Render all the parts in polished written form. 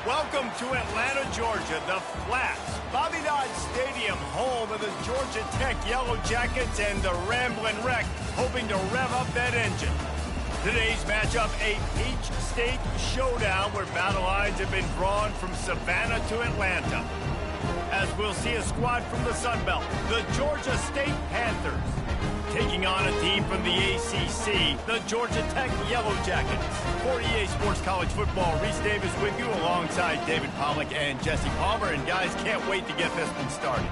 Welcome to Atlanta, Georgia, the Flats. Bobby Dodd Stadium, home of the Georgia Tech Yellow Jackets and the Ramblin' Wreck, hoping to rev up that engine. Today's matchup, a Peach State showdown where battle lines have been drawn from Savannah to Atlanta. As we'll see a squad from the Sun Belt, the Georgia State Panthers, taking on a team from the ACC, the Georgia Tech Yellow Jackets. For EA Sports College Football, Reese Davis with you alongside David Pollack and Jesse Palmer. And guys, can't wait to get this one started.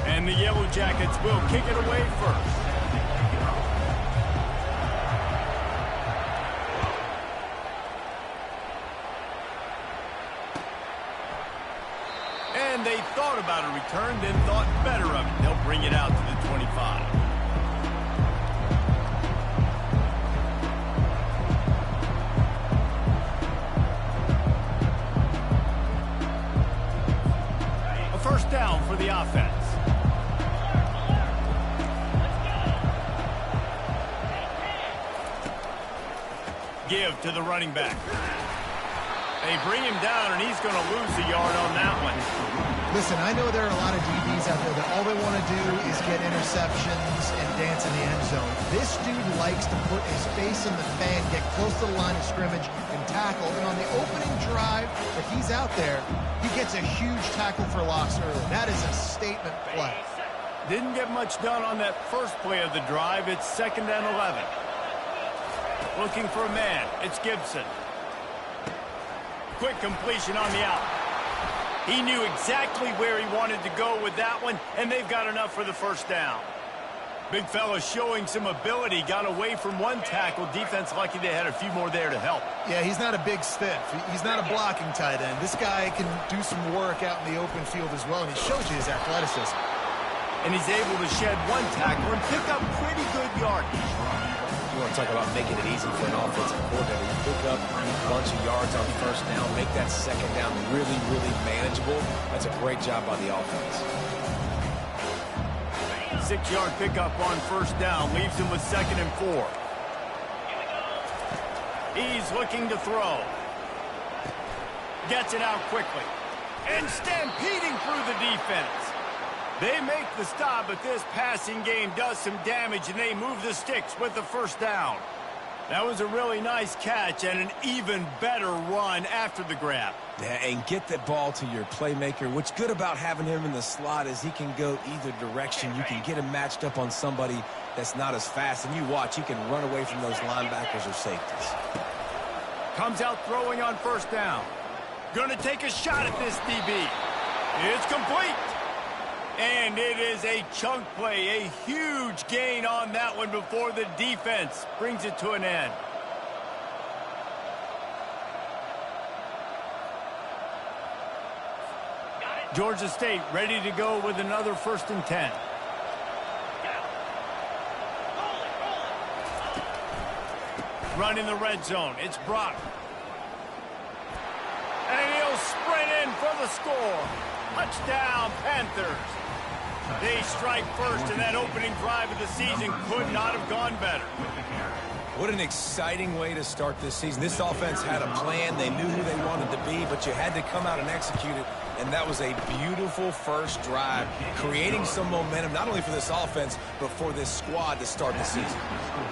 And the Yellow Jackets will kick it away first. And they thought about a return, then thought better of it. They'll bring it out to the 25. A first down for the offense. Give to the running back. They bring him down, and he's going to lose a yard on that one. Listen, I know there are a lot of DBs out there that all they want to do is get interceptions and dance in the end zone. This dude likes to put his face in the fan, get close to the line of scrimmage, and tackle. And on the opening drive, if he's out there, he gets a huge tackle for loss early. That is a statement play. Didn't get much done on that first play of the drive. It's 2nd and 11. Looking for a man. It's Gibson. Quick completion on the out. He knew exactly where he wanted to go with that one, and they've got enough for the first down. Big fella showing some ability. Got away from one tackle. Defense lucky they had a few more there to help. Yeah, he's not a big stiff. He's not a blocking tight end. This guy can do some work out in the open field as well, and he shows you his athleticism. And he's able to shed one tackle and pick up pretty good yardage. You want to talk about making it easy for an offensive coordinator. You pick up a bunch of yards on first down, make that second down really, really manageable. That's a great job by the offense. 6-yard pickup on first down, leaves him with 2nd and 4. He's looking to throw. Gets it out quickly. And stampeding through the defense. They make the stop, but this passing game does some damage, and they move the sticks with the first down. That was a really nice catch and an even better run after the grab. Yeah, and get the ball to your playmaker. What's good about having him in the slot is he can go either direction. You can get him matched up on somebody that's not as fast, and you watch, he can run away from those linebackers or safeties. Comes out throwing on first down. Gonna take a shot at this DB. It's complete. And it is a chunk play, a huge gain on that one before the defense brings it to an end. Georgia State ready to go with another 1st and 10. Run in the red zone. It's Brock. And he'll sprint in for the score. Touchdown, Panthers. They strike first, and that opening drive of the season could not have gone better. What an exciting way to start this season. This offense had a plan. They knew who they wanted to be, but you had to come out and execute it, and that was a beautiful first drive, creating some momentum, not only for this offense, but for this squad to start the season.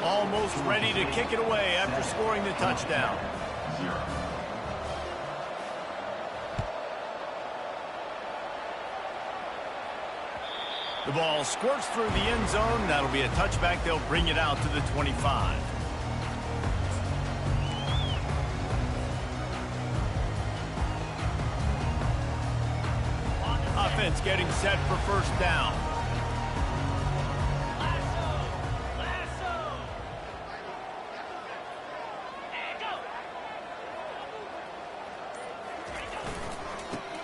Almost ready to kick it away after scoring the touchdown. The ball squirts through the end zone. That'll be a touchback. They'll bring it out to the 25. Offense getting set for first down.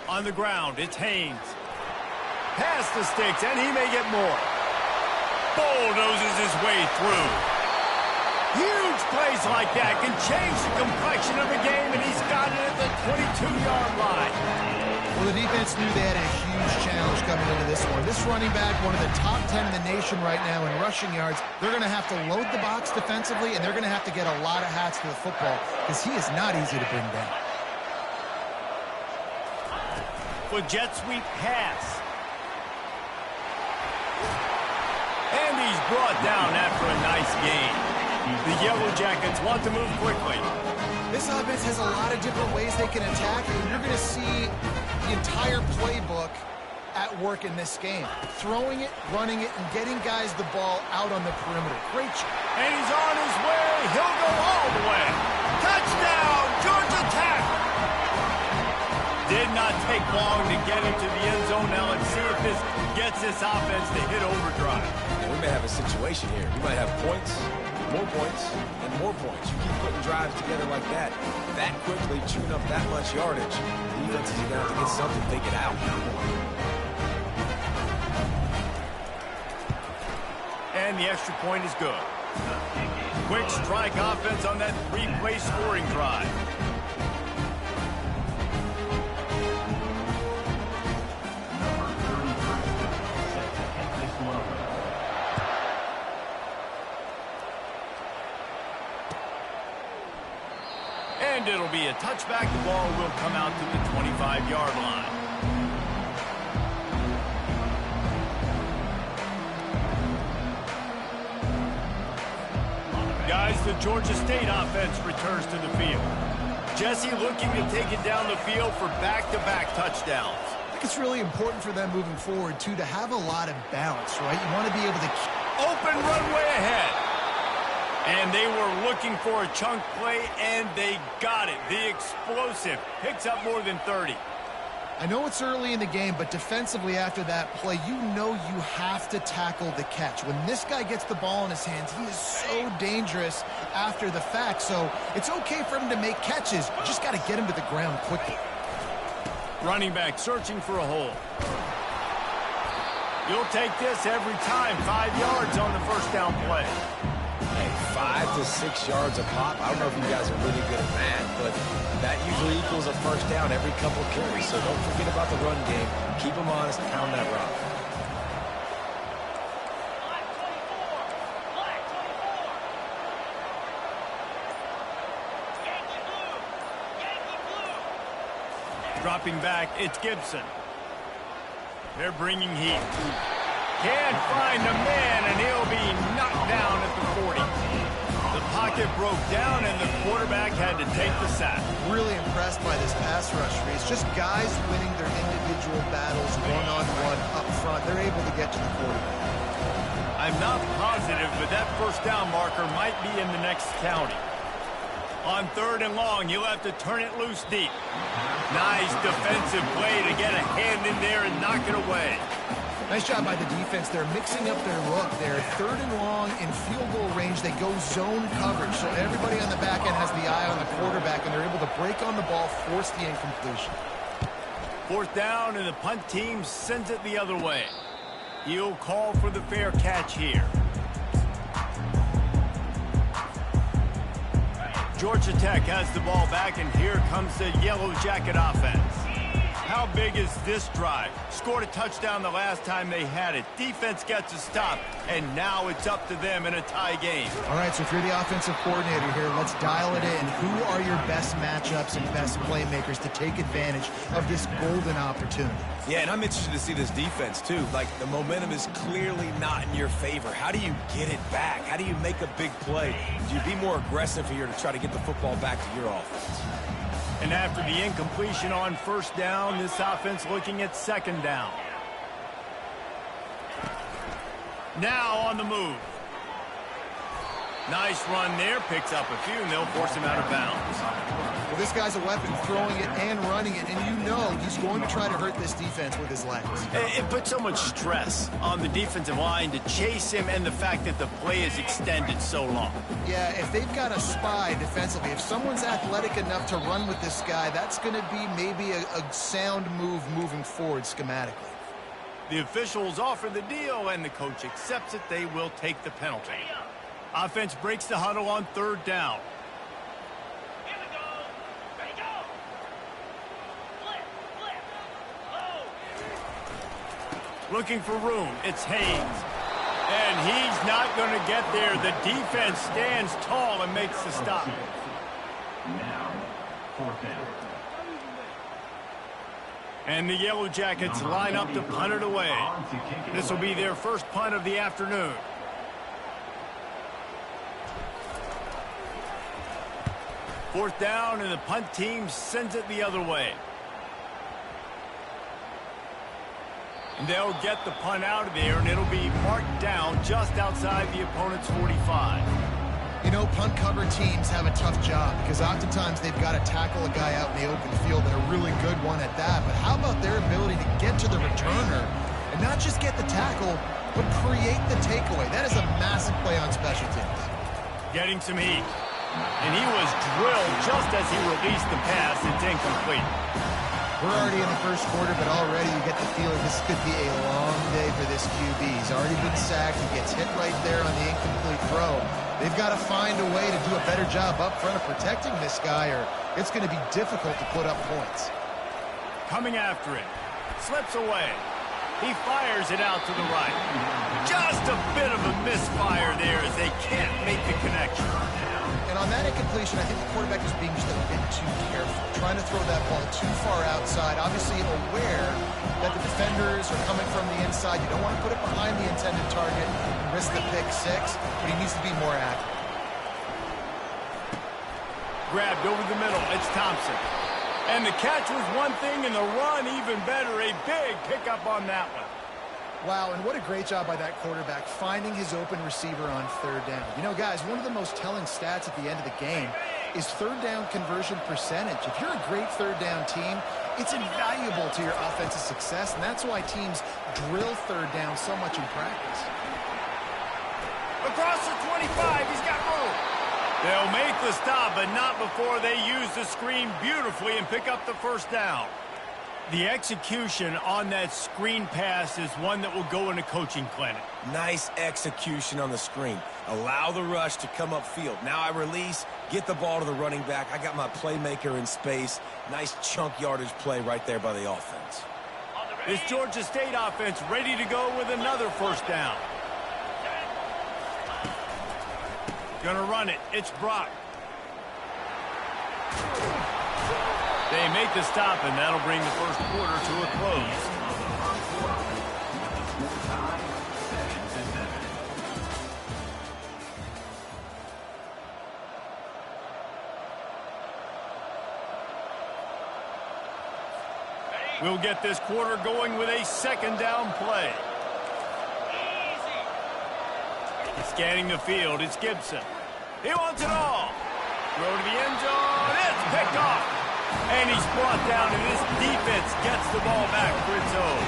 On the ground, it's Haynes. Past the sticks, and he may get more. Bulldozes his way through. Huge plays like that can change the complexion of a game, and he's got it at the 22-yard line. Well, Well, the defense knew they had a huge challenge coming into this one. This running back, one of the top 10 in the nation right now in rushing yards, they're going to have to load the box defensively, and they're going to have to get a lot of hats to the football because he is not easy to bring down. For jet sweep pass. And he's brought down after a nice gain. The Yellow Jackets want to move quickly. This offense has a lot of different ways they can attack, and you're going to see the entire playbook at work in this game. Throwing it, running it, and getting guys the ball out on the perimeter. Great job. And he's on his way. He'll go all the way. Touchdown, Georgia Tech. Did not take long to get into the end zone. Now let's see if this gets this offense to hit overdrive. And we may have a situation here. We might have points, more points, and more points. You keep putting drives together like that quickly, chewing up that much yardage, the defense is going to have to get something figured out. And the extra point is good. Quick strike offense on that three-play scoring drive. And it'll be a touchback. The ball will come out to the 25-yard line. Guys, the Georgia State offense returns to the field. Jesse looking to take it down the field for back-to-back touchdowns. I think it's really important for them moving forward, too, to have a lot of balance, right? You want to be able to... Open runway ahead. And they were looking for a chunk play, and they got it. The explosive picks up more than 30. I know it's early in the game, but defensively after that play, you know you have to tackle the catch. When this guy gets the ball in his hands, he is so dangerous after the fact. So it's okay for him to make catches. You just got to get him to the ground quickly. Running back searching for a hole. You'll take this every time. 5 yards on the first down play. Hey, 5 to 6 yards a pop. I don't know if you guys are really good at that, but that usually equals a first down every couple of carries. So don't forget about the run game. Keep them honest, pound that rock. Dropping back, it's Gibson. They're bringing heat. Can't find a man, and he'll be knocked down at the 40. The pocket broke down, and the quarterback had to take the sack. Really impressed by this pass rush, Reese. Just guys winning their individual battles one-on-one up front. They're able to get to the quarterback. I'm not positive, but that first down marker might be in the next county. On 3rd and long, you'll have to turn it loose deep. Nice defensive play to get a hand in there and knock it away. Nice job by the defense. They're mixing up their look. They're 3rd and long in field goal range. They go zone coverage, so everybody on the back end has the eye on the quarterback, and they're able to break on the ball, force the incompletion. 4th down, and the punt team sends it the other way. He'll call for the fair catch here. Georgia Tech has the ball back, and here comes the Yellow Jacket offense. How big is this drive? Scored a touchdown the last time they had it. Defense gets a stop, and now it's up to them in a tie game. All right, so if you're the offensive coordinator here, let's dial it in. Who are your best matchups and best playmakers to take advantage of this golden opportunity? Yeah, and I'm interested to see this defense, too. Like, the momentum is clearly not in your favor. How do you get it back? How do you make a big play? Do you be more aggressive here to try to get the football back to your offense? And after the incompletion on 1st down, this offense looking at 2nd down. Now on the move. Nice run there, picks up a few, and they'll force him out of bounds. Well, this guy's a weapon, throwing it and running it, and you know he's going to try to hurt this defense with his legs. It puts so much stress on the defensive line to chase him, and the fact that the play is extended so long. Yeah, if they've got a spy defensively, if someone's athletic enough to run with this guy, that's going to be maybe a sound move moving forward schematically. The officials offer the deal, and the coach accepts it. They will take the penalty. Offense breaks the huddle on 3rd down. Looking for room. It's Hayes. And he's not going to get there. The defense stands tall and makes the stop. Now, fourth down. And the Yellow Jackets line up to punt it away. This will be their first punt of the afternoon. Fourth down, and the punt team sends it the other way. And they'll get the punt out of there, and it'll be marked down just outside the opponent's 45. You know, punt cover teams have a tough job because oftentimes they've got to tackle a guy out in the open field, and a really good one at that. But how about their ability to get to the returner and not just get the tackle, but create the takeaway? That is a massive play on special teams. Getting some heat. And he was drilled just as he released the pass. It's incomplete. We're already in the first quarter, but already you get the feeling this could be a long day for this QB. He's already been sacked. He gets hit right there on the incomplete throw. They've got to find a way to do a better job up front of protecting this guy, or it's going to be difficult to put up points. Coming after it. Slips away. He fires it out to the right. Just a bit of a misfire there as they can't make the connection. And on that incompletion, I think the quarterback is being just a bit too careful, trying to throw that ball too far outside, obviously aware that the defenders are coming from the inside. You don't want to put it behind the intended target and risk the pick six, but he needs to be more accurate. Grabbed over the middle. It's Thompson. And the catch was one thing, and the run even better. A big pickup on that one. Wow, and what a great job by that quarterback finding his open receiver on third down. You know, guys, one of the most telling stats at the end of the game is third down conversion percentage. If you're a great third down team, it's invaluable to your offensive success, and that's why teams drill third down so much in practice. Across the 25, he's got room. They'll make the stop, but not before they use the screen beautifully and pick up the first down. The execution on that screen pass is one that will go in a coaching clinic. Nice execution on the screen. Allow the rush to come upfield. Now I release, get the ball to the running back. I got my playmaker in space. Nice chunk yardage play right there by the offense. This Georgia State offense ready to go with another first down. Gonna run it. It's Brock. They make the stop, and that'll bring the first quarter to a close. We'll get this quarter going with a second down play. Scanning the field, it's Gibson. He wants it all. Throw to the end zone. It's picked off. And he's brought down, and this defense gets the ball back for its own.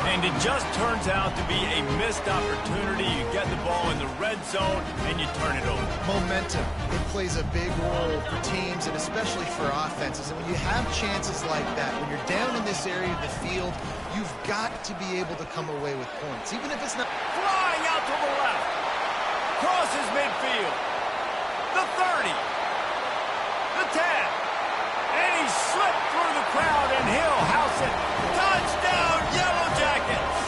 And it just turns out to be a missed opportunity. You get the ball in the red zone, and you turn it over. Momentum. It plays a big role for teams, and especially for offenses. And when you have chances like that, when you're down in this area of the field, you've got to be able to come away with points, even if it's not. Flying out to the left. Crosses midfield. The 30. The 10. And he slipped through the crowd, and he'll house it. Touchdown, Yellow Jackets!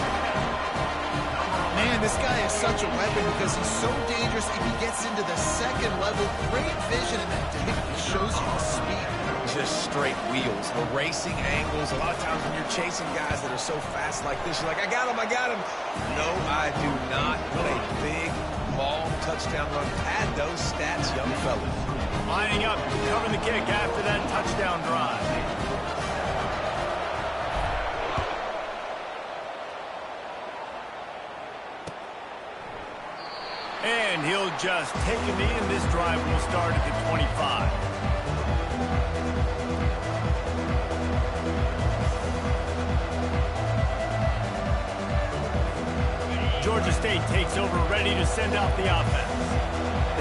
Man, this guy is such a weapon because he's so dangerous if he gets into the second level. Great vision, and then it shows you the speed. Just straight wheels, erasing angles. A lot of times when you're chasing guys that are so fast like this, you're like, I got him, I got him. No, I do not. What a big, long touchdown run. Pad those stats, young fellas. Lining up, covering the kick after that touchdown drive. And he'll just take a knee, and this drive will start at the 25. Georgia State takes over, ready to send out the offense.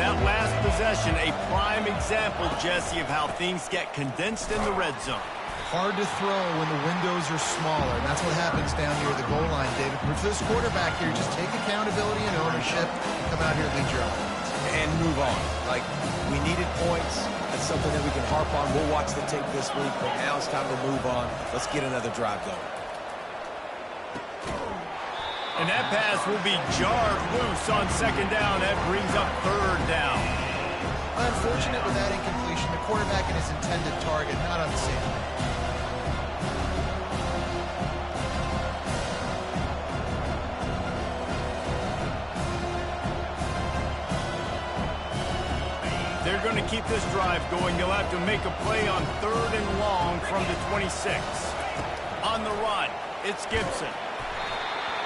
That last possession, a prime example, Jesse, of how things get condensed in the red zone. Hard to throw when the windows are smaller, and that's what happens down near the goal line, David. For this quarterback here, just take accountability and ownership, and come out here and lead your offense. And move on. Like, we needed points. That's something that we can harp on. We'll watch the tape this week, but now it's time to move on. Let's get another drive going. And that pass will be jarred loose on second down. That brings up third down. Unfortunate with that incompletion. The quarterback and his intended target not on the same. They're going to keep this drive going. They'll have to make a play on third and long from the 26. On the run, it's Gibson.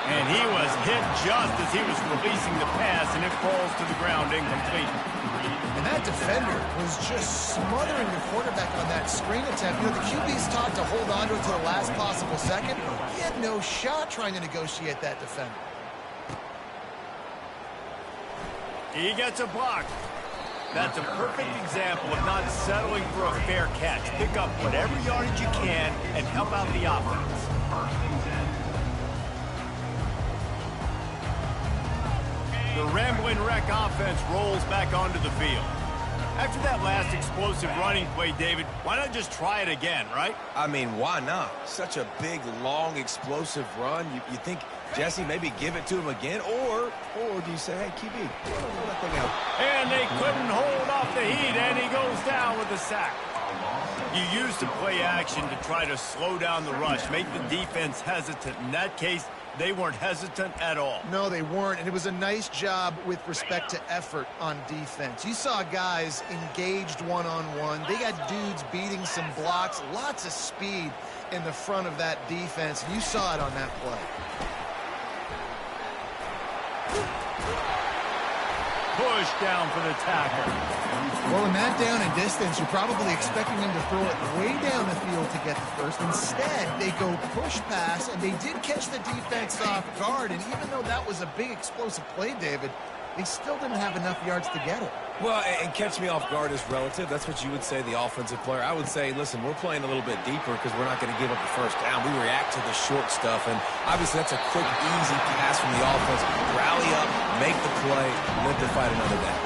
And he was hit just as he was releasing the pass, and it falls to the ground incomplete. And that defender was just smothering the quarterback on that screen attempt. You know, the QB's taught to hold on to it to the last possible second. He had no shot trying to negotiate that defender. He gets a block. That's a perfect example of not settling for a fair catch. Pick up whatever yardage you can and help out the offense. The Rambling Wreck offense rolls back onto the field. After that last explosive running play, David, why not just try it again, right? I mean, why not? Such a big, long, explosive run. You think, Jesse, maybe give it to him again? Or do you say, hey, QB, throw that thing out? And they couldn't hold off the heat, and he goes down with a sack. You use the play action to try to slow down the rush, make the defense hesitant. In that case, they weren't hesitant at all. No, they weren't, and it was a nice job with respect to effort on defense. You saw guys engaged one-on-one. They got dudes beating some blocks, lots of speed in the front of that defense, and you saw it on that play. Push down for the tackle. Well, in that down and distance, you're probably expecting them to throw it way down the field to get the first. Instead, they go push pass, and they did catch the defense off guard. And even though that was a big explosive play, David, they still didn't have enough yards to get it. Well, and catch me off guard is relative. That's what you would say, the offensive player. I would say, listen, we're playing a little bit deeper because we're not going to give up the first down. We react to the short stuff, and obviously that's a quick, easy pass from the offense. Rally up, make the play, live to fight another day.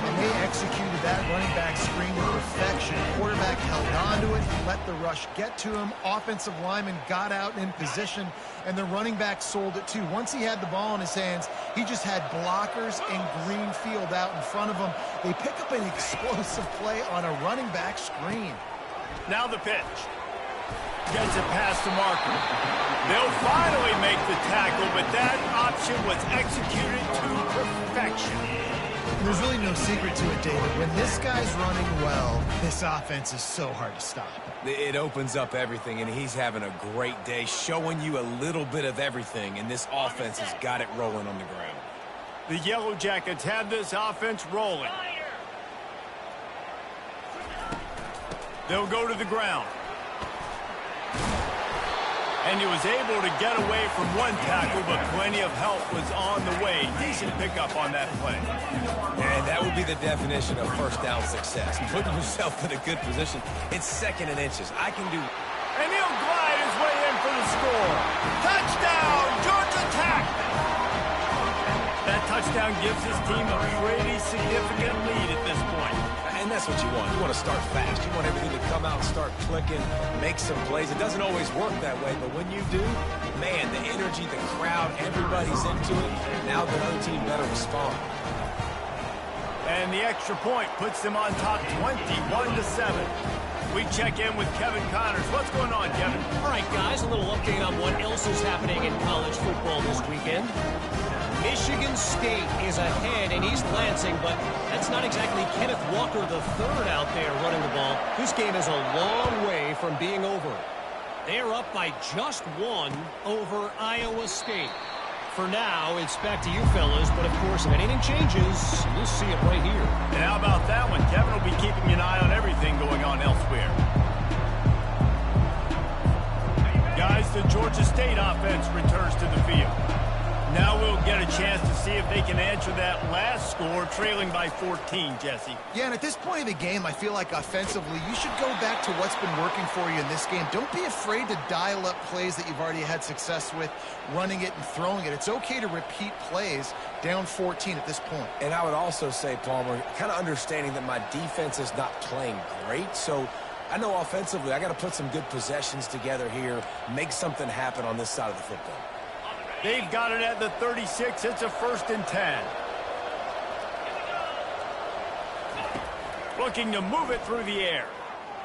And they executed that running back screen to perfection. Quarterback held on to it, let the rush get to him. Offensive lineman got out in position, and the running back sold it too. Once he had the ball in his hands, he just had blockers and green field out in front of him. They pick up an explosive play on a running back screen. Now the pitch. Gets it past the marker. They'll finally make the tackle, but that option was executed to perfection. There's really no secret to it, David. When this guy's running well, this offense is so hard to stop. It opens up everything, and he's having a great day, showing you a little bit of everything, and this offense has got it rolling on the ground. The Yellow Jackets have this offense rolling. They'll go to the ground. And he was able to get away from one tackle, but plenty of help was on the way. Decent pickup on that play. And that would be the definition of first down success. Putting yourself in a good position. It's second and inches. I can do... And he'll glide his way in for the score. Touchdown, Georgia Tech! That touchdown gives his team a pretty significant lead at this point. And that's what you want. You want to start fast. You want everything to come out, start clicking, make some plays. It doesn't always work that way, but when you do, man, the energy, the crowd, everybody's into it. Now the other team better respond. And the extra point puts them on top 21-7. We check in with Kevin Connors. What's going on, Kevin? All right, guys, a little update on what else is happening in college football this weekend. Michigan State is ahead in East Lansing, but that's not exactly Kenneth Walker III out there running the ball. This game is a long way from being over. They are up by just one over Iowa State. For now, it's back to you fellas, but of course, if anything changes, you'll see it right here. And how about that one? Kevin will be keeping an eye on everything going on elsewhere. Guys, the Georgia State offense returns to the field. Now we'll get a chance to see if they can answer that last score, trailing by 14, Jesse. Yeah, and at this point in the game, I feel like offensively, you should go back to what's been working for you in this game. Don't be afraid to dial up plays that you've already had success with, running it and throwing it. It's okay to repeat plays down 14 at this point. And I would also say, Palmer, kind of understanding that my defense is not playing great, so I know offensively I got to put some good possessions together here, make something happen on this side of the football. They've got it at the 36. It's a 1st and 10. Looking to move it through the air.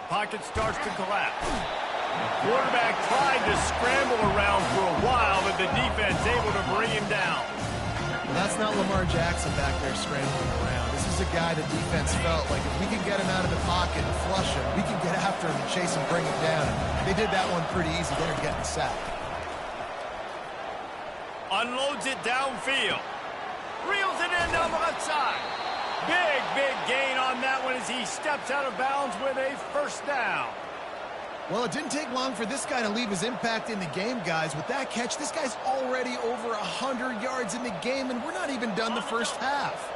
Pocket starts to collapse. Quarterback tried to scramble around for a while, but the defense able to bring him down. Well, that's not Lamar Jackson back there scrambling around. This is a guy the defense felt like if we can get him out of the pocket and flush him, we can get after him and chase him, bring him down. They did that one pretty easy. They're getting sacked. Unloads it downfield. Reels it in down the left side. Big gain on that one as he steps out of bounds with a 1st down. Well, it didn't take long for this guy to leave his impact in the game, guys. With that catch, this guy's already over 100 yards in the game, and we're not even done the first half.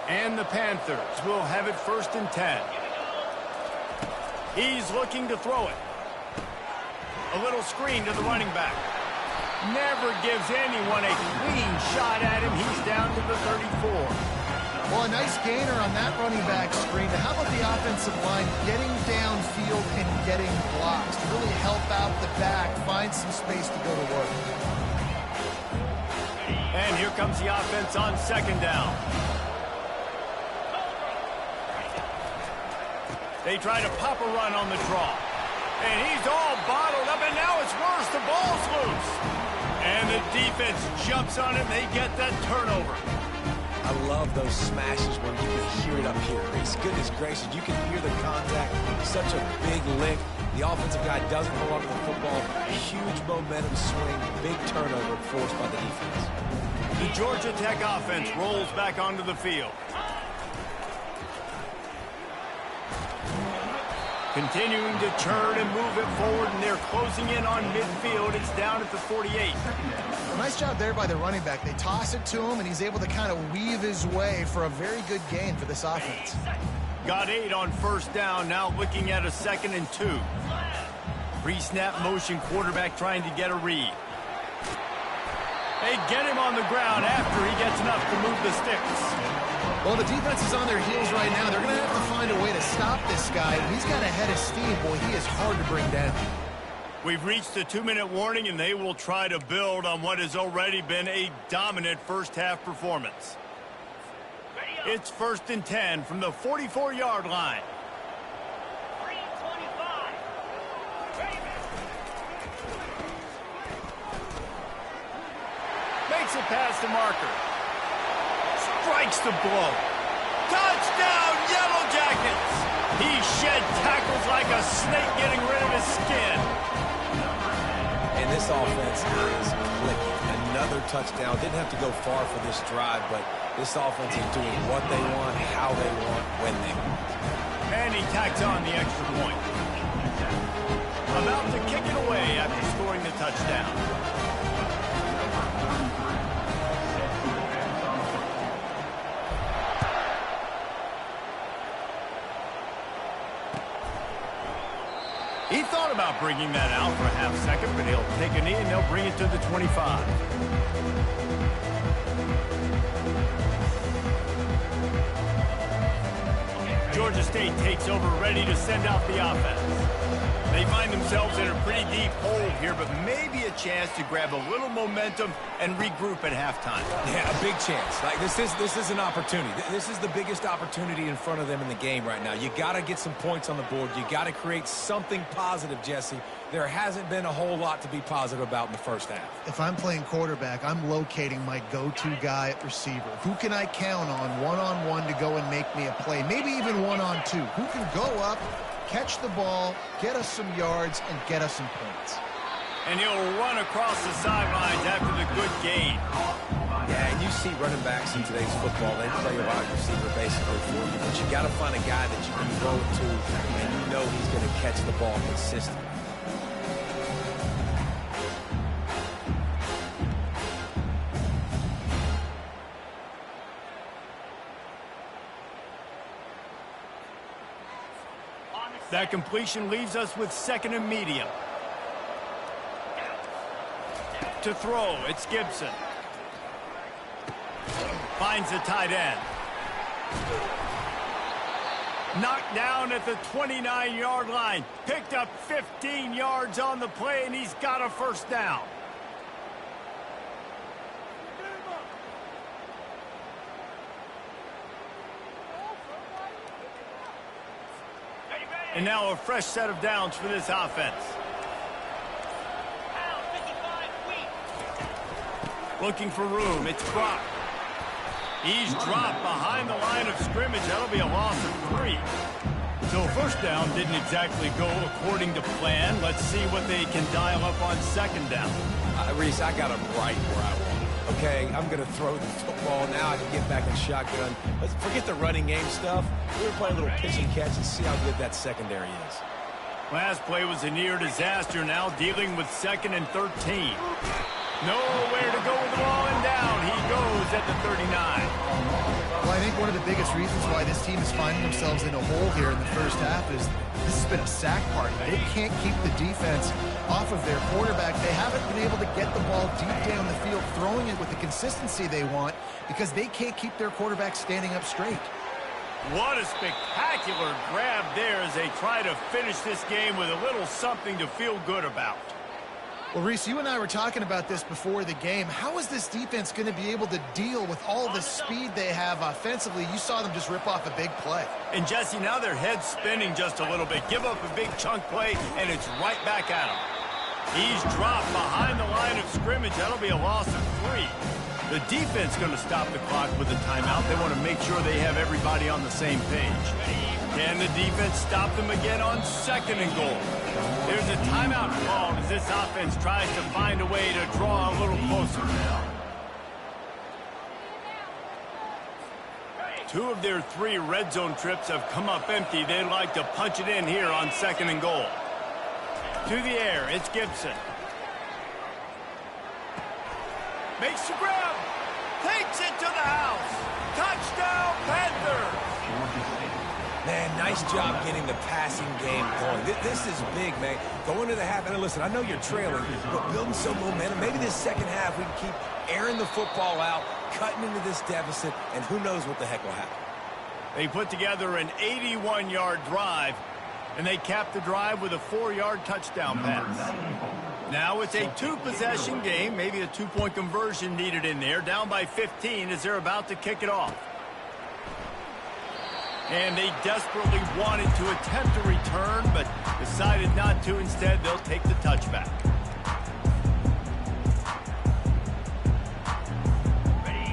And the Panthers will have it 1st and 10. He's looking to throw it. A little screen to the running back. Never gives anyone a clean shot at him. He's down to the 34. Well, a nice gainer on that running back screen. How about the offensive line getting downfield and getting blocks to really help out the back, find some space to go to work. And here comes the offense on 2nd down. They try to pop a run on the draw. And he's all bottled up, and now it's worse. The ball's loose. And the defense jumps on him. They get that turnover. I love those smashes when you can hear it up here, Reese. Goodness gracious, you can hear the contact. Such a big lick. The offensive guy doesn't hold on to the football. Huge momentum swing. Big turnover forced by the defense. The Georgia Tech offense rolls back onto the field. Continuing to turn and move it forward, and they're closing in on midfield. It's down at the 48. Well, nice job there by the running back. They toss it to him, and he's able to kind of weave his way for a very good gain for this offense. Got 8 on 1st down, now looking at a 2nd and 2. Pre-snap motion, quarterback trying to get a read. They get him on the ground after he gets enough to move the sticks. Well, the defense is on their heels right now. They're going to have to find a way to stop this guy. He's got a head of steam. Boy, he is hard to bring down. We've reached the 2-minute warning, and they will try to build on what has already been a dominant first-half performance. It's 1st and 10 from the 44-yard line. Makes it past the marker. Strikes the blow. Touchdown, Yellow Jackets! He shed tackles like a snake getting rid of his skin. And this offense is clicking. Another touchdown. Didn't have to go far for this drive, but this offense is doing what they want, how they want, when they want. And he tacks on the extra point. About to kick it away after scoring the touchdown. He thought about bringing that out for a half second, but he'll take a knee and they'll bring it to the 25. Georgia State takes over, ready to send out the offense. They find themselves in a pretty deep hole here, but maybe a chance to grab a little momentum and regroup at halftime. Yeah, a big chance. Like this is an opportunity. This is the biggest opportunity in front of them in the game right now. You got to get some points on the board. You got to create something positive, Jesse. There hasn't been a whole lot to be positive about in the first half. If I'm playing quarterback, I'm locating my go-to guy at receiver. Who can I count on one-on-one to go and make me a play? Maybe even one-on-two. Who can go up, catch the ball, get us some yards, and get us some points. And he'll run across the sidelines after the good gain. Yeah, and you see running backs in today's football, they play a wide receiver basically for you, but you got to find a guy that you can throw it to and you know he's going to catch the ball consistently. That completion leaves us with 2nd and medium. To throw, it's Gibson. Finds the tight end. Knocked down at the 29-yard line. Picked up 15 yards on the play, and he's got a first down. And now a fresh set of downs for this offense. Looking for room. It's Brock. He's dropped behind the line of scrimmage. That'll be a loss of 3. So first down didn't exactly go according to plan. Let's see what they can dial up on second down. Reese, I got him right where I want him. Okay, I'm going to throw the football. Now I can get back in shotgun. Let's forget the running game stuff. We're playing a little pitch and catch and see how good that secondary is. Last play was a near disaster. Now dealing with 2nd and 13. Nowhere to go with the ball, and down he goes at the 39. Well, I think one of the biggest reasons why this team is finding themselves in a hole here in the first half is this has been a sack party. They can't keep the defense off of their quarterback. They haven't been able to get the ball deep down the field, throwing it with the consistency they want because they can't keep their quarterback standing up straight. What a spectacular grab there as they try to finish this game with a little something to feel good about. Well, Reese, you and I were talking about this before the game. How is this defense going to be able to deal with all the speed they have offensively? You saw them just rip off a big play. And, Jesse, now their head's spinning just a little bit. Give up a big chunk play, and it's right back at him. He's dropped behind the line of scrimmage. That'll be a loss of 3. The defense going to stop the clock with a timeout. They want to make sure they have everybody on the same page. Can the defense stop them again on 2nd and goal? There's a timeout called as this offense tries to find a way to draw a little closer. 2 of their 3 red zone trips have come up empty. They'd like to punch it in here on 2nd and goal. To the air, it's Gibson. Makes the grab. Takes it to the house. Touchdown, Panthers. Man, nice job getting the passing game going. This is big, man. Going to the half, and listen, I know you're trailing, but building some momentum. Maybe this second half we can keep airing the football out, cutting into this deficit, and who knows what the heck will happen. They put together an 81-yard drive, and they capped the drive with a 4-yard touchdown pass. Now it's a 2-possession game, maybe a 2-point conversion needed in there, down by 15 as they're about to kick it off. And they desperately wanted to attempt a return, but decided not to. Instead, they'll take the touchback.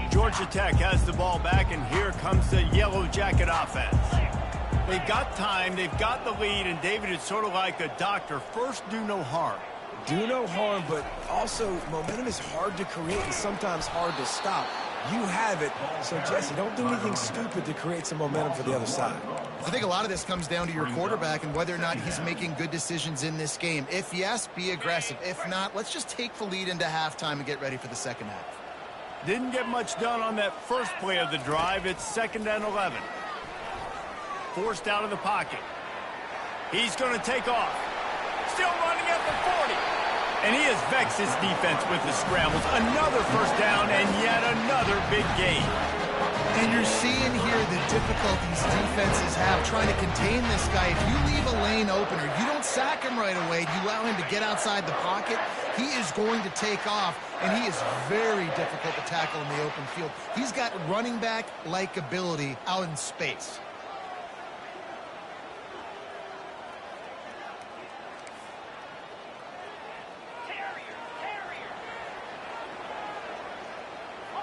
Georgia Tech has the ball back, and here comes the Yellow Jacket offense. They've got time, they've got the lead, and David, it's sort of like a doctor. First, do no harm. Do no harm, but also momentum is hard to create and sometimes hard to stop. You have it, so Jesse, don't do anything stupid to create some momentum for the other side. I think a lot of this comes down to your quarterback and whether or not he's making good decisions in this game. If yes, be aggressive. If not, let's just take the lead into halftime and get ready for the second half. Didn't get much done on that first play of the drive. It's 2nd and 11. Forced out of the pocket. He's going to take off. Still running at the 40. And he has vexed his defense with the scrambles. Another first down and yet another big gain. And you're seeing here the difficulties defenses have trying to contain this guy. If you leave a lane open or you don't sack him right away, you allow him to get outside the pocket, he is going to take off, and he is very difficult to tackle in the open field. He's got running back-like ability out in space.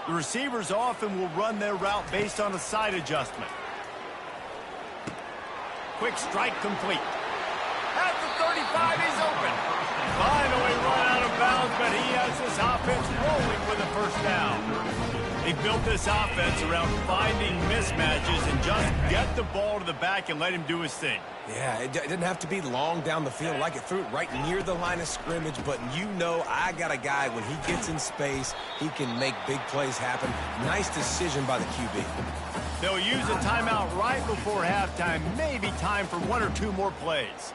The receivers often will run their route based on a side adjustment. Quick strike complete. At the 35, he's open. Finally run out of bounds, but he has this offense rolling with a first down. They built this offense around finding mismatches and just get the ball to the back and let him do his thing. Yeah, it didn't have to be long down the field. Like it threw it right near the line of scrimmage, but you know I got a guy, when he gets in space, he can make big plays happen. Nice decision by the QB. They'll use a timeout right before halftime. Maybe time for 1 or 2 more plays.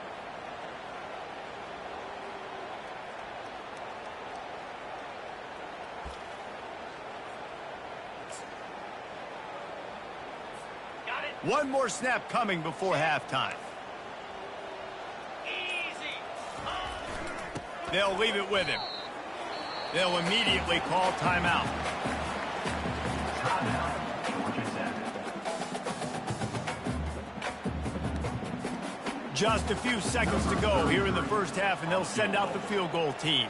One more snap coming before halftime. They'll leave it with him. They'll immediately call timeout. Just a few seconds to go here in the first half, and they'll send out the field goal team.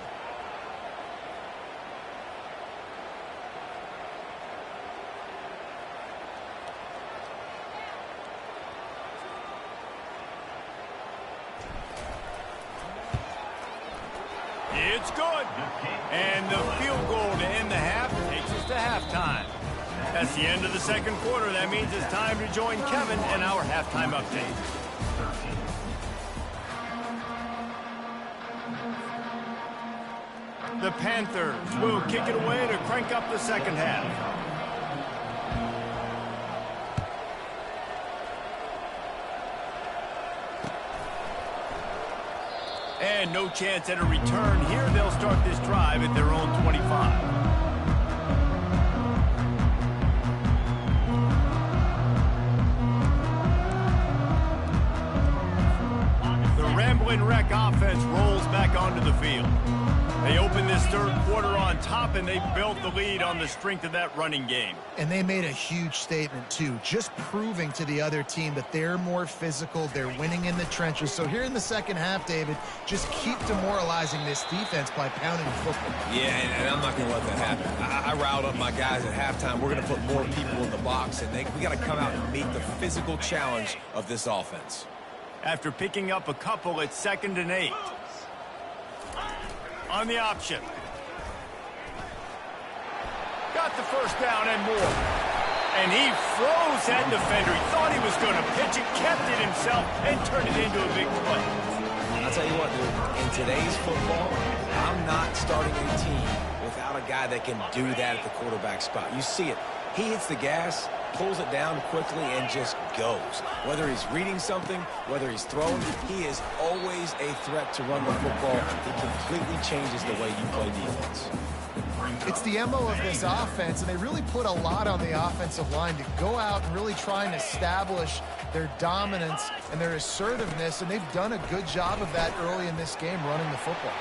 It's good. And the field goal to end the half takes us to halftime. That's the end of the second quarter. That means it's time to join Kevin in our halftime update. The Panthers will kick it away to crank up the second half. And no chance at a return here. They'll start this drive at their own 25. The Rambling Wreck offense rolls back onto the field. They opened this third quarter on top, and they built the lead on the strength of that running game. And they made a huge statement, too, just proving to the other team that they're more physical, they're winning in the trenches. So here in the second half, David, just keep demoralizing this defense by pounding the football. Yeah, and I'm not going to let that happen. I riled up my guys at halftime. We're going to put more people in the box, and we got to come out and meet the physical challenge of this offense. After picking up a couple, it's 2nd and 8. On the option. Got the first down and more. And he froze that defender. He thought he was going to pitch it, kept it himself, and turned it into a big play. I'll tell you what, dude, in today's football, I'm not starting a team without a guy that can do that at the quarterback spot. You see it. He hits the gas, pulls it down quickly, and just goes. Whether he's reading something, whether he's throwing, he is always a threat to run the football. He completely changes the way you play defense. It's the MO of this offense, and they really put a lot on the offensive line to go out and really try and establish their dominance and their assertiveness, and they've done a good job of that early in this game running the football.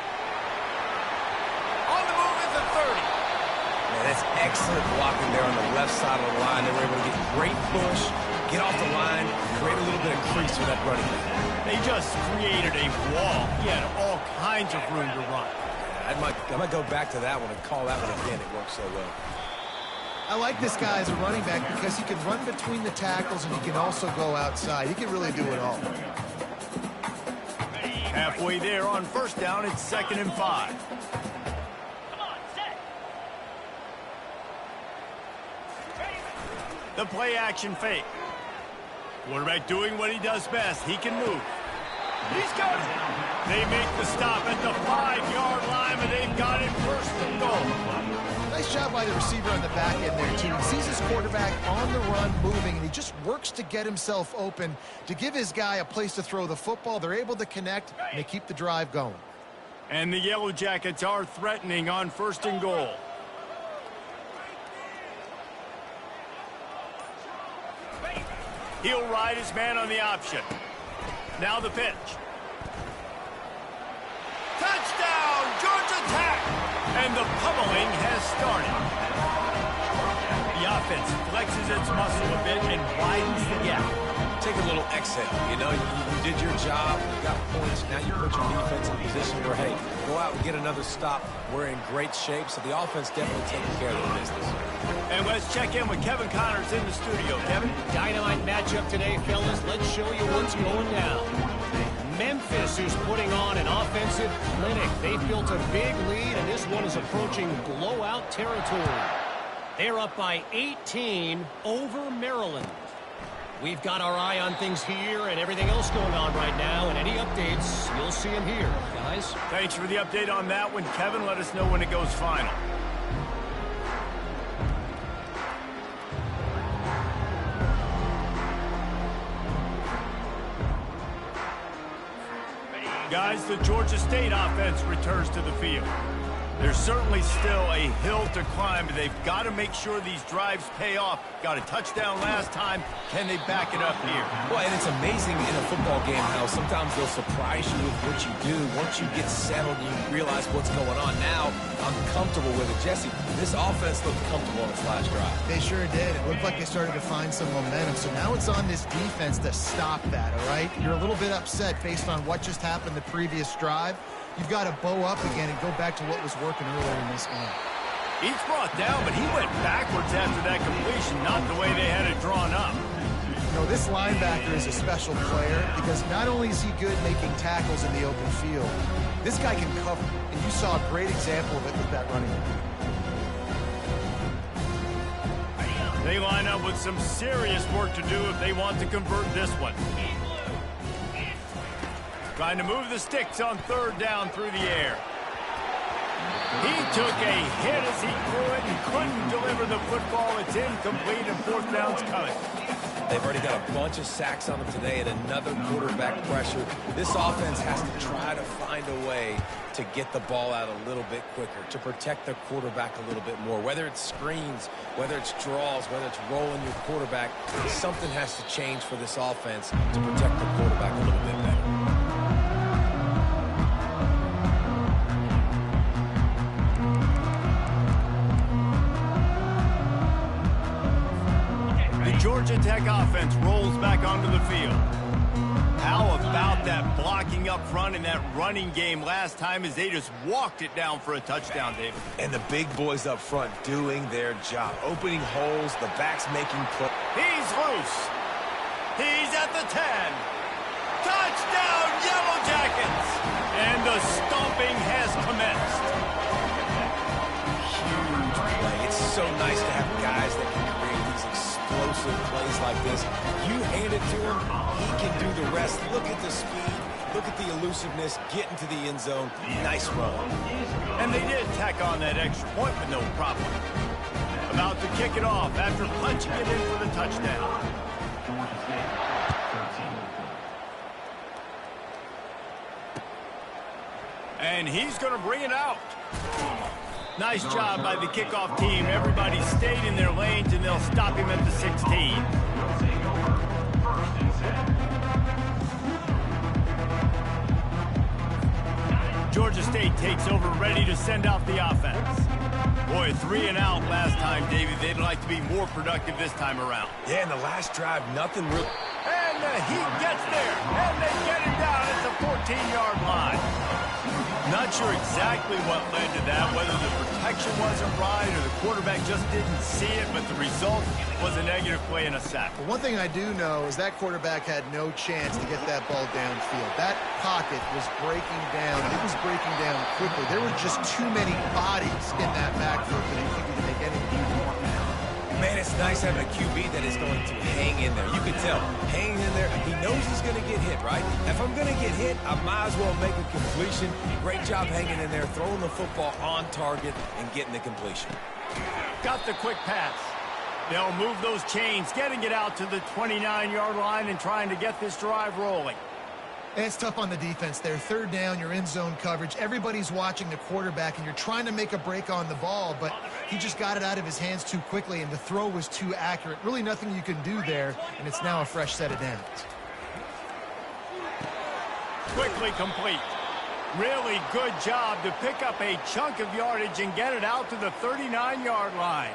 On the move at the 30. That's excellent blocking there on the left side of the line. They were able to get great push, get off the line, create a little bit of crease for that running back. They just created a wall. He had all kinds of room to run. I might go back to that one and call that one again. It worked so well. I like this guy as a running back because he can run between the tackles and he can also go outside. He can really do it all. Halfway there on first down, it's 2nd and 5. The play action fake. Quarterback doing what he does best. He can move. He's got it. They make the stop at the 5-yard line, but they've got it 1st and goal. Nice job by the receiver on the back end there, too. He sees his quarterback on the run moving, and he just works to get himself open to give his guy a place to throw the football. They're able to connect, and they keep the drive going. And the Yellow Jackets are threatening on 1st and goal. He'll ride his man on the option. Now the pitch. Touchdown, Georgia Tech! And the pummeling has started. The offense flexes its muscle a bit and widens the gap. Take a little exhale. You know, you did your job, you got points, now you put your defense in a position where, hey, go out and get another stop. We're in great shape, so the offense definitely taking care of their business. And let's check in with Kevin Connors in the studio. Kevin? Dynamite matchup today, fellas. Let's show you what's going down. Memphis is putting on an offensive clinic. They've built a big lead, and this one is approaching blowout territory. They're up by 18 over Maryland. We've got our eye on things here and everything else going on right now, and any updates, you'll see them here, guys. Thanks for the update on that one, Kevin. Let us know when it goes final. Guys, the Georgia State offense returns to the field. There's certainly still a hill to climb, but they've got to make sure these drives pay off. Got a touchdown last time. Can they back it up here? Well, and it's amazing in a football game how sometimes they'll surprise you with what you do. One once you get settled, you realize what's going on. Now, I'm comfortable with it. Jesse, this offense looked comfortable on its last drive. They sure did. It looked like they started to find some momentum. So now it's on this defense to stop that, all right? You're a little bit upset based on what just happened the previous drive. You've got to bow up again and go back to what was working earlier in this game. He's brought down, but he went backwards after that completion, not the way they had it drawn up. You know, this linebacker is a special player because not only is he good making tackles in the open field, this guy can cover. And you saw a great example of it with that running back. They line up with some serious work to do if they want to convert this one. Trying to move the sticks on third down through the air. He took a hit as he threw it and couldn't deliver the football. It's incomplete and fourth down's coming. They've already got a bunch of sacks on them today and another quarterback pressure. This offense has to try to find a way to get the ball out a little bit quicker, to protect their quarterback a little bit more. Whether it's screens, whether it's draws, whether it's rolling your quarterback, something has to change for this offense to protect the quarterback a little bit better. Georgia Tech offense rolls back onto the field. How about that blocking up front in that running game last time as they just walked it down for a touchdown, David? And the big boys up front doing their job. Opening holes, the backs making plays. He's loose. He's at the 10. Touchdown, Yellow Jackets! And the stomping has commenced. Huge play. It's so nice to have guys that can create these explosive plays like this. You hand it to him, he can do the rest. Look at the speed, look at the elusiveness, get into the end zone. Nice run. And they did tack on that extra point with no problem. About to kick it off after punching it in for the touchdown. And he's going to bring it out. Nice job by the kickoff team. Everybody stayed in their lanes, and they'll stop him at the 16. Georgia State takes over, ready to send out the offense. Boy, 3 and out last time, David. They'd like to be more productive this time around. Yeah, in the last drive, nothing real. And he gets there, and they get him down at the 14-yard line. Not sure exactly what led to that, whether the protection wasn't right or the quarterback just didn't see it, but the result was a negative play and a sack. But one thing I do know is that quarterback had no chance to get that ball downfield. That pocket was breaking down, and it was breaking down quickly. There were just too many bodies in that backfield for the QB to make any deep. Man, it's nice having a QB that is going to hang in there. You can tell, hanging in there, he knows he's going to get hit, right? If I'm going to get hit, I might as well make a completion. Great job hanging in there, throwing the football on target and getting the completion. Got the quick pass. They'll move those chains, getting it out to the 29-yard line and trying to get this drive rolling. And it's tough on the defense there. Third down, you're in zone coverage. Everybody's watching the quarterback, and you're trying to make a break on the ball, but he just got it out of his hands too quickly, and the throw was too accurate. Really nothing you can do there, and it's now a fresh set of downs. Quickly complete. Really good job to pick up a chunk of yardage and get it out to the 39-yard line.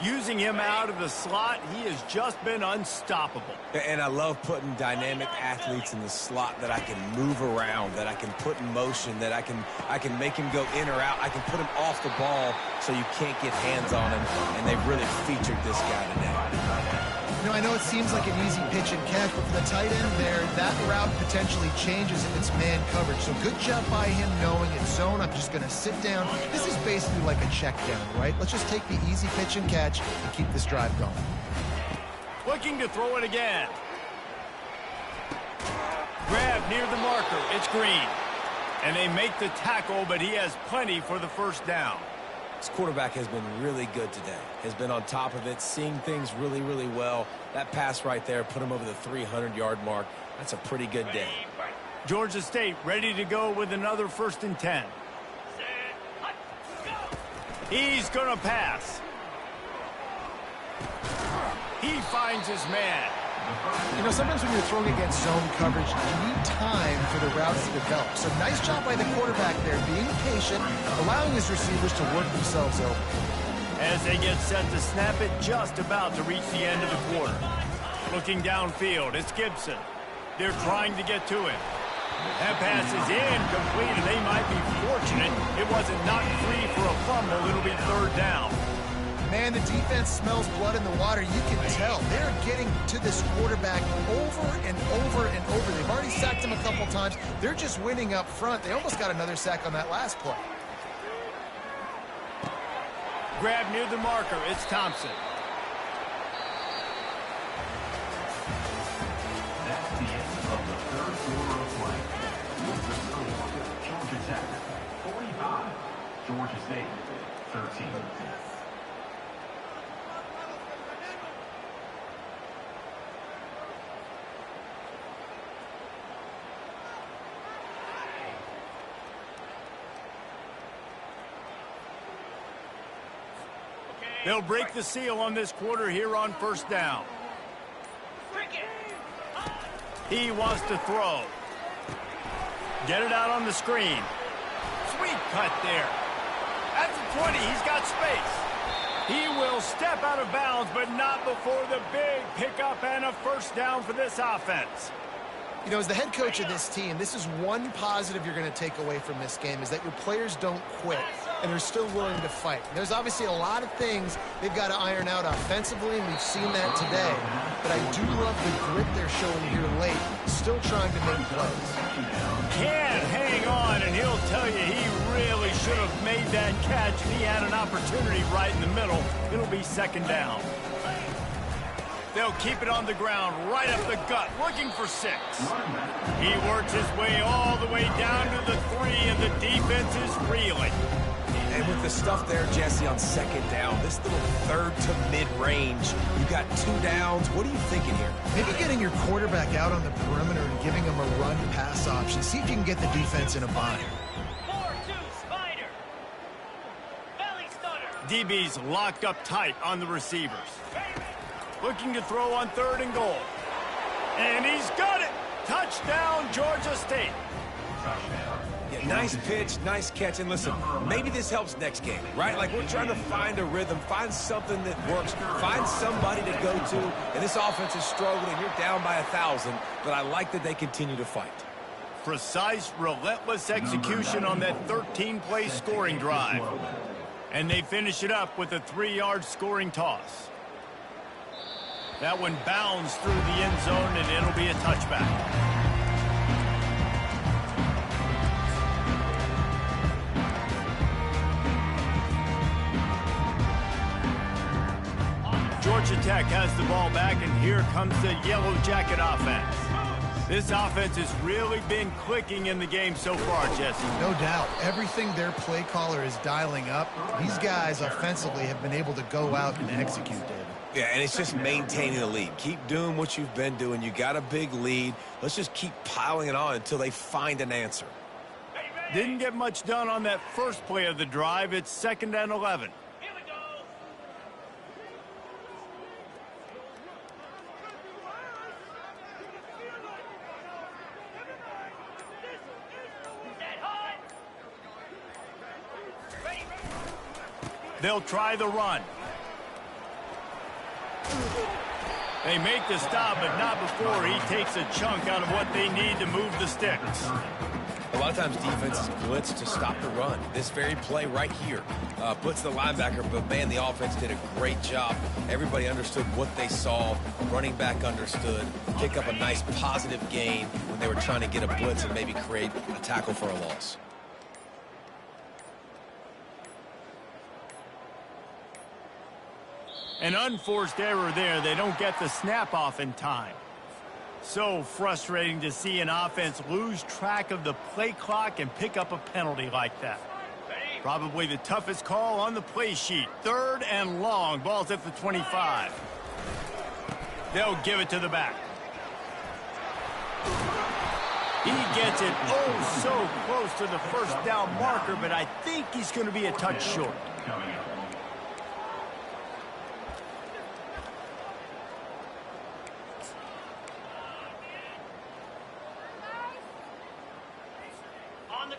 Using him out of the slot, he has just been unstoppable. And I love putting dynamic athletes in the slot that I can move around, that I can put in motion, that I can make him go in or out. I can put him off the ball so you can't get hands on him, and they've really featured this guy today. You know, I know it seems like an easy pitch and catch, but for the tight end there, that route potentially changes if it's man coverage. So good job by him knowing it's zone. I'm just going to sit down. This is basically like a check down, right? Let's just take the easy pitch and catch and keep this drive going. Looking to throw it again. Grab near the marker. It's Green. And they make the tackle, but he has plenty for the first down. This quarterback has been really good today. Has been on top of it, seeing things really, really well. That pass right there put him over the 300-yard mark. That's a pretty good day. Georgia State ready to go with another 1st and 10. He's going to pass. He finds his man. You know, sometimes when you're throwing against zone coverage, you need time for the routes to develop. So nice job by the quarterback there, being patient, allowing his receivers to work themselves over. As they get set to snap it, just about to reach the end of the quarter. Looking downfield, it's Gibson. They're trying to get to him. That pass is incomplete, and they might be fortunate it wasn't knocked free for a fumble. It'll be third down. Man, the defense smells blood in the water. You can tell. They're getting to this quarterback over and over and over. They've already sacked him a couple times. They're just winning up front. They almost got another sack on that last play. Grab near the marker. It's Thompson. That's the end of the third quarter of play. With the score, Georgia Tech 45, Georgia State 13. They'll break the seal on this quarter here on first down. He wants to throw. Get it out on the screen. Sweet cut there. At the 20, he's got space. He will step out of bounds, but not before the big pickup and a first down for this offense. You know, as the head coach of this team, this is one positive you're going to take away from this game, is that your players don't quit and are still willing to fight. There's obviously a lot of things they've got to iron out offensively, and we've seen that today. But I do love the grit they're showing here late, still trying to make plays. Can't hang on, and he'll tell you he really should have made that catch if he had an opportunity right in the middle. It'll be second down. They'll keep it on the ground, right up the gut, looking for 6. He works his way all the way down to the 3, and the defense is reeling. And with the stuff there, Jesse, on second down, this little third to mid-range, you got 2 downs. What are you thinking here? Maybe getting your quarterback out on the perimeter and giving him a run-pass option. See if you can get the defense in a bind. 4-2 spider. Belly stutter. DB's locked up tight on the receivers. Looking to throw on 3rd and goal. And he's got it! Touchdown, Georgia State. Yeah, nice pitch, nice catch. And listen, maybe this helps next game, right? Like, we're trying to find a rhythm, find something that works, find somebody to go to. And this offense is struggling. You're down by 1,000, but I like that they continue to fight. Precise, relentless execution on that 13-play scoring drive. And they finish it up with a 3-yard scoring toss. That one bounds through the end zone, and it'll be a touchback. Georgia Tech has the ball back, and here comes the Yellow Jacket offense. This offense has really been clicking in the game so far, Jesse. No doubt. Everything their play caller is dialing up, these guys offensively have been able to go out and execute, David. Yeah, and it's just maintaining the lead. Keep doing what you've been doing. You got a big lead. Let's just keep piling it on until they find an answer. Didn't get much done on that first play of the drive. It's 2nd and 11. Here we go. Set high. They'll try the run. They make the stop, but not before he takes a chunk out of what they need to move the sticks. A lot of times defenses blitz to stop the run. This very play right here blitz the linebacker, but man, the offense did a great job. Everybody understood what they saw. Running back understood. Pick up a nice positive gain when they were trying to get a blitz and maybe create a tackle for a loss. An unforced error there. They don't get the snap off in time. So frustrating to see an offense lose track of the play clock and pick up a penalty like that. Probably the toughest call on the play sheet. 3rd and long. Ball's at the 25. They'll give it to the back. He gets it oh so close to the first down marker, but I think he's going to be a touch short.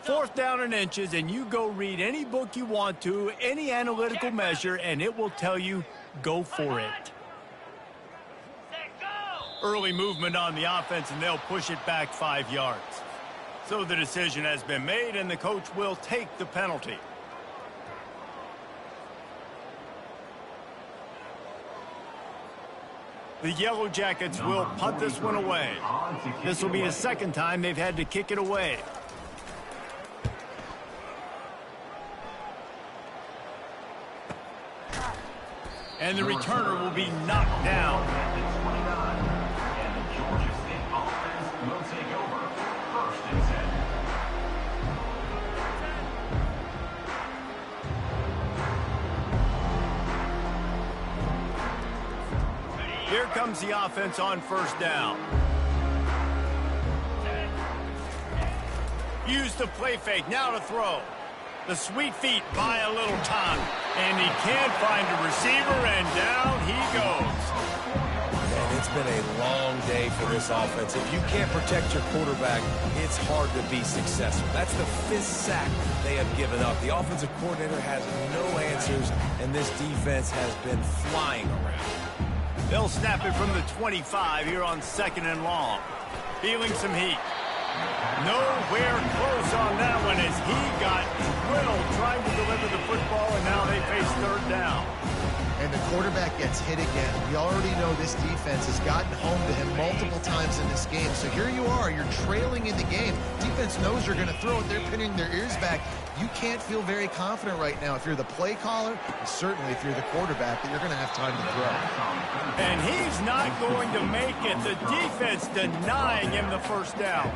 4th down and inches, and you go read any book you want to, any analytical measure, and it will tell you, go for it. Early movement on the offense, and they'll push it back 5 yards. So the decision has been made, and the coach will take the penalty. The Yellow Jackets will punt this one away. This will be the 2nd time they've had to kick it away. And the returner will be knocked down. And the Georgia State offense will take over. 1st and 10. Here comes the offense on 1st down. Use the play fake, now to throw. The sweet feet buy a little time. And he can't find a receiver, and down he goes. Man, it's been a long day for this offense. If you can't protect your quarterback, it's hard to be successful. That's the 5th sack they have given up. The offensive coordinator has no answers, and this defense has been flying around. They'll snap it from the 25 here on 2nd and long. Feeling some heat. Nowhere close on that one as he got drilled trying to deliver the football, and now they face 3rd down. And the quarterback gets hit again. We already know this defense has gotten home to him multiple times in this game. So here you are, you're trailing in the game. Defense knows you're going to throw it. They're pinning their ears back. You can't feel very confident right now if you're the play caller, and certainly if you're the quarterback, that you're going to have time to throw. And he's not going to make it. The defense denying him the 1st down.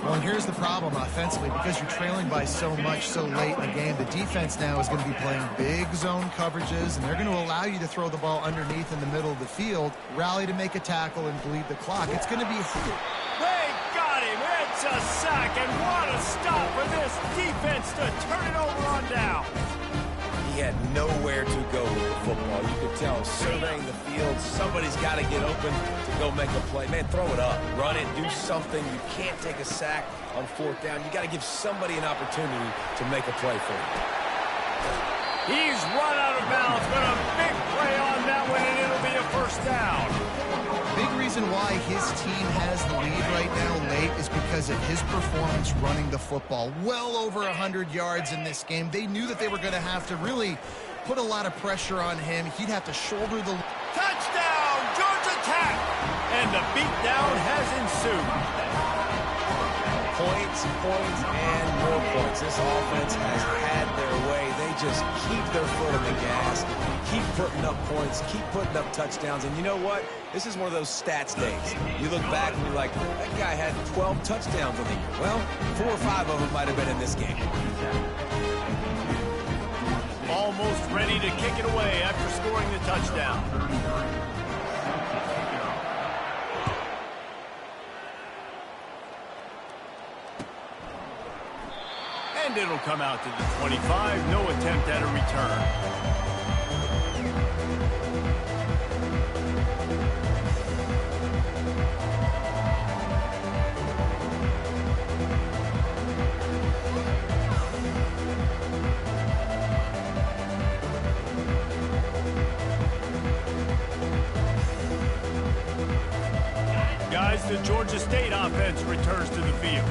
Well, and here's the problem offensively. Because you're trailing by so much so late in the game, the defense now is going to be playing big zone coverages, and they're going to allow you to throw the ball underneath in the middle of the field, rally to make a tackle, and bleed the clock. It's going to be They got him. It's a sack, and what a stop for this defense to turn it over on down. He had nowhere to go with the football. You could tell surveying the field, somebody's got to get open to go make a play. Man, throw it up, run it, do something. You can't take a sack on 4th down. You got to give somebody an opportunity to make a play for you. He's run out of bounds, but a big play on that one, and it'll be a 1st down. big reason why his team has the lead right now late is because of his performance running the football. Well over 100 yards in this game. They knew that they were going to have to really put a lot of pressure on him. He'd have to shoulder the... Touchdown, Georgia Tech! And the beatdown has ensued. Points, and more points. This offense has had their way. They just keep their foot on the gas, keep putting up points, keep putting up touchdowns. And you know what? This is one of those stats days. You look back and you're like, that guy had 12 touchdowns on the year. Well, 4 or 5 of them might have been in this game. Almost ready to kick it away after scoring the touchdown. And it'll come out to the 25. No attempt at a return. Guys, the Georgia State offense returns to the field.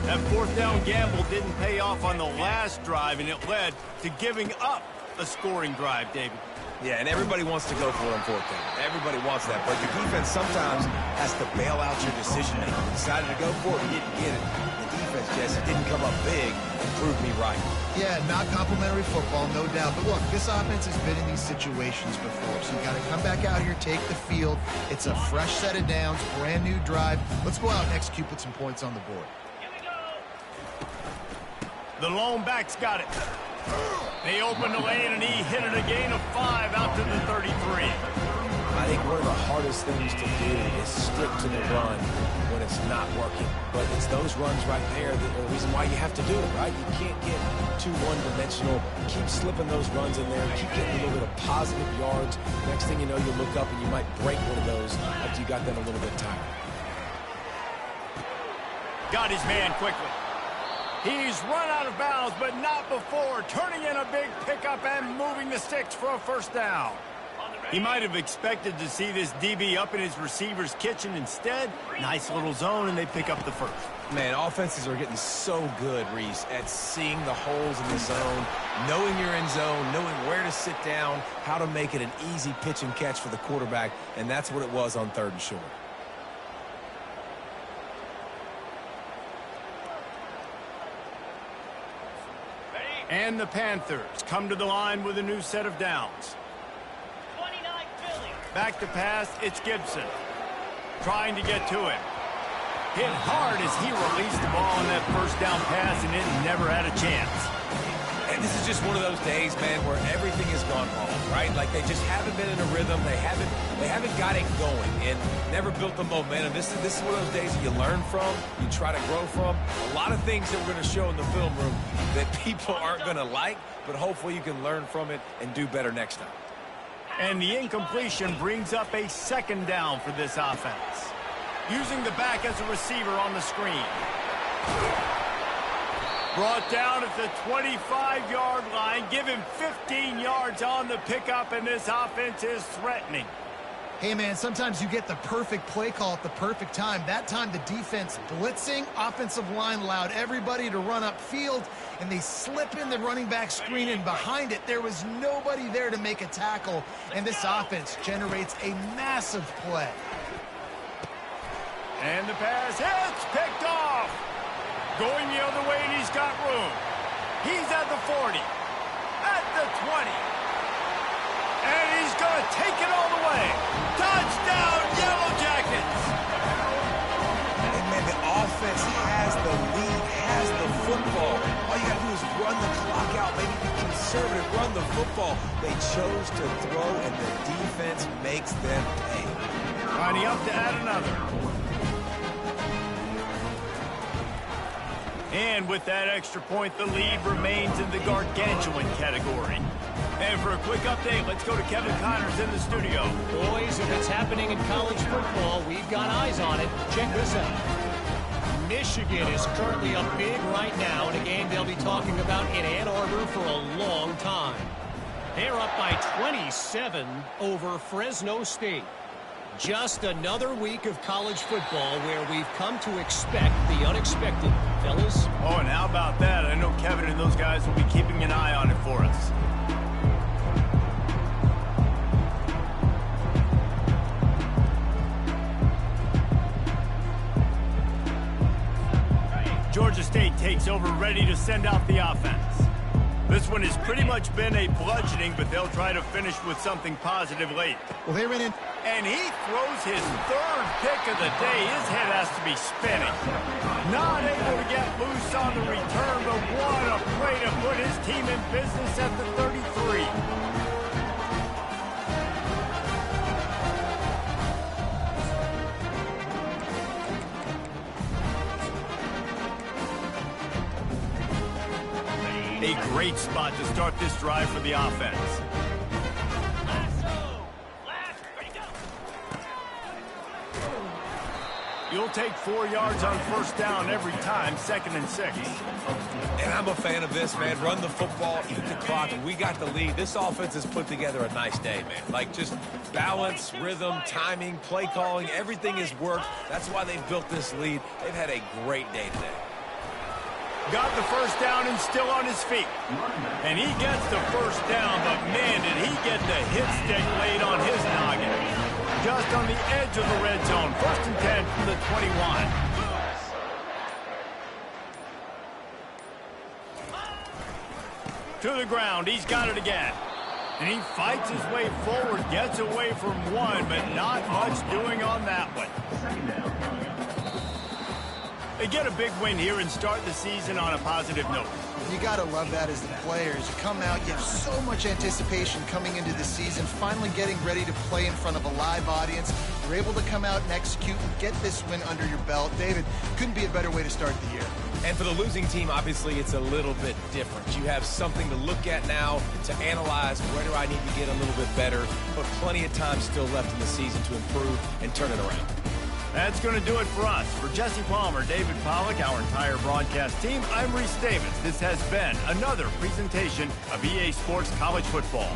That 4th down gamble didn't pay off on the last drive, and it led to giving up a scoring drive, David. Yeah, and everybody wants to go for it on 4th down. Everybody wants that, but your defense sometimes has to bail out your decision-making. You decided to go for it, you didn't get it. The defense, Jesse, didn't come up big and prove me right. Yeah, not complimentary football, no doubt. But look, this offense has been in these situations before, so you got to come back out here, take the field. It's a fresh set of downs, brand new drive. Let's go out and execute, put some points on the board. The lone back's got it. They open the lane, and he hit it a gain of 5 out to the 33. I think one of the hardest things to do is stick to the run when it's not working. But it's those runs right there that are the reason why you have to do it, right? You can't get too one-dimensional. Keep slipping those runs in there. Keep getting a little bit of positive yards. Next thing you know, you look up and you might break one of those after you got them a little bit tired. Got his man quickly. He's run out of bounds, but not before turning in a big pickup and moving the sticks for a first down. He might have expected to see this DB up in his receiver's kitchen. Instead, nice little zone, and they pick up the first. Man, offenses are getting so good, Reese, at seeing the holes in the zone, knowing you're in zone, knowing where to sit down, how to make it an easy pitch and catch for the quarterback, and that's what it was on 3rd and short. And the Panthers come to the line with a new set of downs. Back to pass, it's Gibson. Trying to get to him. Hit hard as he released the ball on that first down pass, and it never had a chance. And this is just one of those days, man, where everything has gone wrong, right? Like they just haven't been in a rhythm. They haven't got it going and never built the momentum. This is one of those days that you learn from, you try to grow from. A lot of things that we're going to show in the film room that people aren't going to like, but hopefully you can learn from it and do better next time. And the incompletion brings up a 2nd down for this offense. Using the back as a receiver on the screen. Brought down at the 25-yard line. Give him 15 yards on the pickup, and this offense is threatening. Hey, man, sometimes you get the perfect play call at the perfect time. That time the defense blitzing, offensive line allowed everybody to run upfield, and they slip in the running back screen, and behind it there was nobody there to make a tackle, and this offense generates a massive play. And the pass hits, picked off. Going the other way, and he's got room. He's at the 40, at the 20. And he's going to take it all the way. Touchdown, Yellow Jackets! And, man, the offense has the lead, has the football. All you got to do is run the clock out, maybe be conservative, run the football. They chose to throw, and the defense makes them pay. Lining up to add another. And with that extra point, the lead remains in the gargantuan category. And for a quick update, let's go to Kevin Connors in the studio. Boys, if it's happening in college football, we've got eyes on it. Check this out. Michigan is currently up big right now in a game they'll be talking about in Ann Arbor for a long time. They're up by 27 over Fresno State. Just another week of college football where we've come to expect the unexpected, fellas. Oh, and how about that? I know Kevin and those guys will be keeping an eye on it for us. Georgia State takes over, ready to send out the offense. This one has pretty much been a bludgeoning, but they'll try to finish with something positive late. Well, they ran in. And he throws his 3rd pick of the day. His head has to be spinning. Not able to get loose on the return, but what a play to put his team in business at the 33. A great spot to start this drive for the offense. You'll take 4 yards on first down every time, 2nd and 6. And I'm a fan of this, man. Run the football, eat the clock. We got the lead. This offense has put together a nice day, man. Like just balance, rhythm, timing, play calling, everything has worked. That's why they've built this lead. They've had a great day today. Got the first down and still on his feet. And he gets the first down, but man, did he get the hit stick laid on his noggin. Just on the edge of the red zone. 1st and 10 from the 21. To the ground, he's got it again. And he fights his way forward, gets away from one, but not much doing on that one. They get a big win here and start the season on a positive note. You got to love that as the players. You come out, you have so much anticipation coming into the season, finally getting ready to play in front of a live audience. You're able to come out and execute and get this win under your belt. David, couldn't be a better way to start the year. And for the losing team, obviously, it's a little bit different. You have something to look at now, to analyze where do I need to get a little bit better, but plenty of time still left in the season to improve and turn it around. That's going to do it for us. For Jesse Palmer, David Pollack, our entire broadcast team, I'm Reese Davis. This has been another presentation of EA Sports College Football.